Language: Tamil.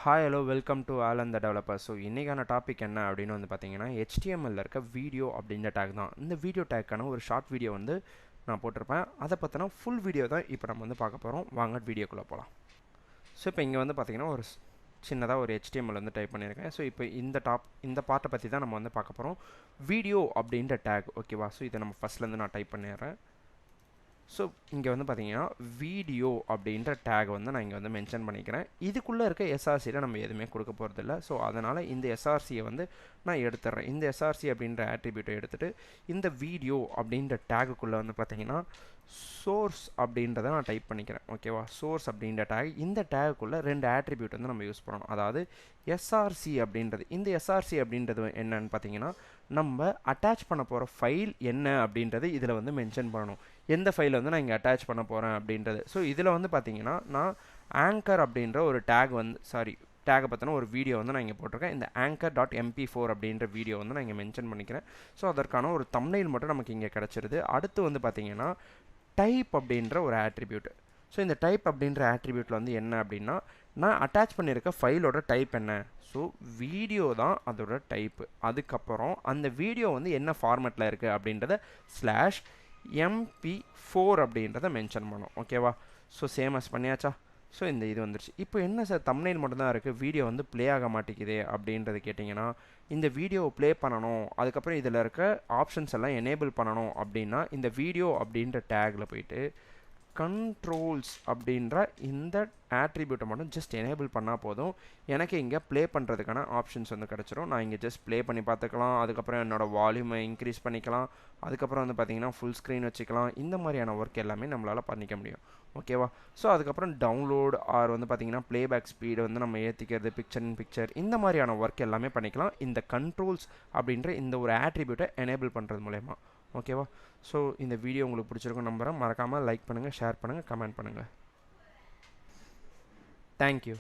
Hi hello welcome to all the developer. So இன்றைக்கான டாபிக் என்ன அப்படின்னு வந்து பார்த்தீங்கன்னா HTML இருக்க வீடியோ அப்படின்ற டேக் தான். இந்த வீடியோ டேக்கான ஒரு ஷார்ட் வீடியோ வந்து நான் போட்டிருப்பேன். அதை பற்றின ஃபுல் வீடியோ தான் இப்போ நம்ம வந்து பார்க்க போகிறோம். வாங்க வீடியோக்குள்ளே போகலாம். ஸோ இப்போ இங்கே வந்து பார்த்தீங்கன்னா ஒரு சின்னதாக ஒரு HTML வந்து டைப் பண்ணியிருக்கேன். ஸோ இப்போ இந்த பார்ட்டை பற்றி தான் நம்ம வந்து பார்க்க போகிறோம். வீடியோ அப்படின்ற டேக் ஓகேவா. ஸோ இதை நம்ம ஃபஸ்ட்லேருந்து நான் டைப் பண்ணிடுறேன். ஸோ இங்கே வந்து பார்த்தீங்கன்னா வீடியோ அப்படின்ற டேக் வந்து நான் இங்கே வந்து மென்ஷன் பண்ணிக்கிறேன். இதுக்குள்ளே இருக்க எஸ்ஆர்சியில் நம்ம எதுவுமே கொடுக்க போகிறதில்ல. ஸோ அதனால் இந்த எஸ்ஆர்சியை வந்து நான் எடுத்துடுறேன். இந்த எஸ்ஆர்சி அப்படின்ற ஆட்ரிபியூட்டை எடுத்துகிட்டு இந்த வீடியோ அப்படின்ற டேகுக்குள்ளே வந்து பார்த்தீங்கன்னா சோர்ஸ் அப்படின்றத நான் டைப் பண்ணிக்கிறேன். ஓகேவா. சோர்ஸ் அப்படின்ற டேக், இந்த டேகுக்குள்ளே 2 ஆட்ரிபியூட் வந்து நம்ம யூஸ் பண்ணணும். அதாவது எஸ்ஆர்சி அப்படின்றது, இந்த எஸ்ஆர்சி அப்படின்றது என்னன்னு பார்த்தீங்கன்னா நம்ம அட்டாச் பண்ண போகிற ஃபைல் என்ன அப்படின்றது இதில் வந்து மென்ஷன் பண்ணணும். எந்த ஃபைல் வந்து நான் இங்கே அட்டாச் பண்ண போகிறேன் அப்படின்றது. ஸோ இதில் வந்து பார்த்தீங்கன்னா நான் ஆங்கர் அப்படின்ற ஒரு டேகை பற்றின ஒரு வீடியோ வந்து நான் இங்கே போட்டிருக்கேன். இந்த anchor.mp4 அப்படின்ற வீடியோ வந்து நான் இங்கே மென்ஷன் பண்ணிக்கிறேன். ஸோ அதற்கான ஒரு தம்ப்நெயில் மட்டும் நமக்கு இங்கே கிடச்சிருது. அடுத்து வந்து பார்த்தீங்கன்னா டைப் அப்படின்ற ஒரு ஆட்ரிபியூட். ஸோ இந்த டைப் அப்படின்ற ஆட்ரிபியூட்டில் வந்து என்ன அப்படின்னா நான் அட்டாச் பண்ணியிருக்க ஃபைலோட டைப் என்ன. ஸோ வீடியோ தான் அதோட டைப்பு. அதுக்கப்புறம் அந்த வீடியோ வந்து என்ன ஃபார்மேட்டில் இருக்குது அப்படின்றத /mp4 அப்படின்றத மென்ஷன் பண்ணோம். ஓகேவா. ஸோ சேமஸ் பண்ணியாச்சா. ஸோ இந்த இது வந்துருச்சு. இப்போ என்ன சார் தம்ப்நெயில் மட்டும்தான் இருக்குது, வீடியோ வந்து ப்ளே ஆக மாட்டேங்குது அப்படின்றது கேட்டிங்கன்னா, இந்த வீடியோவை ப்ளே பண்ணணும், அதுக்கப்புறம் இதில் இருக்க ஆப்ஷன்ஸ் எல்லாம் எனேபிள் பண்ணணும் அப்படின்னா இந்த வீடியோ அப்படின்ற டேக்கில் போயிட்டு கண்ட்ரோல்ஸ் அப்படின்ற இந்த ஆட்ரிபியூட்டை மட்டும் ஜஸ்ட் எனேபிள் பண்ணால் போதும். எனக்கு இங்கே ப்ளே பண்ணுறதுக்கான ஆப்ஷன்ஸ் வந்து கிடச்சிரும். நான் இங்கே ஜஸ்ட் ப்ளே பண்ணி பார்த்துக்கலாம். அதுக்கப்புறம் என்னோடய வால்யூமை இன்க்ரீஸ் பண்ணிக்கலாம். அதுக்கப்புறம் வந்து பார்த்திங்கன்னா ஃபுல் ஸ்க்ரீன் வச்சுக்கலாம். இந்த மாதிரியான ஒர்க் எல்லாமே நம்மளால் பண்ணிக்க முடியும். ஓகேவா. ஸோ அதுக்கப்புறம் டவுன்லோட் ஆர் வந்து பார்த்திங்கன்னா ப்ளேபேக் ஸ்பீடு வந்து நம்ம ஏற்றிக்கிறது, பிக்சர் இன் பிக்சர், இந்த மாதிரியான ஒர்க் எல்லாமே பண்ணிக்கலாம் இந்த கண்ட்ரோல்ஸ் அப்படின்ற இந்த ஒரு ஆட்ரிபியூட்டை எனேபிள் பண்ணுறது மூலயமா. ஓகேவா. ஸோ இந்த வீடியோ உங்களுக்கு பிடிச்சிருக்கும் நம்புகிறேன். மறக்காமல் லைக் பண்ணுங்கள், ஷேர் பண்ணுங்கள், கமெண்ட் பண்ணுங்கள். தேங்க்யூ.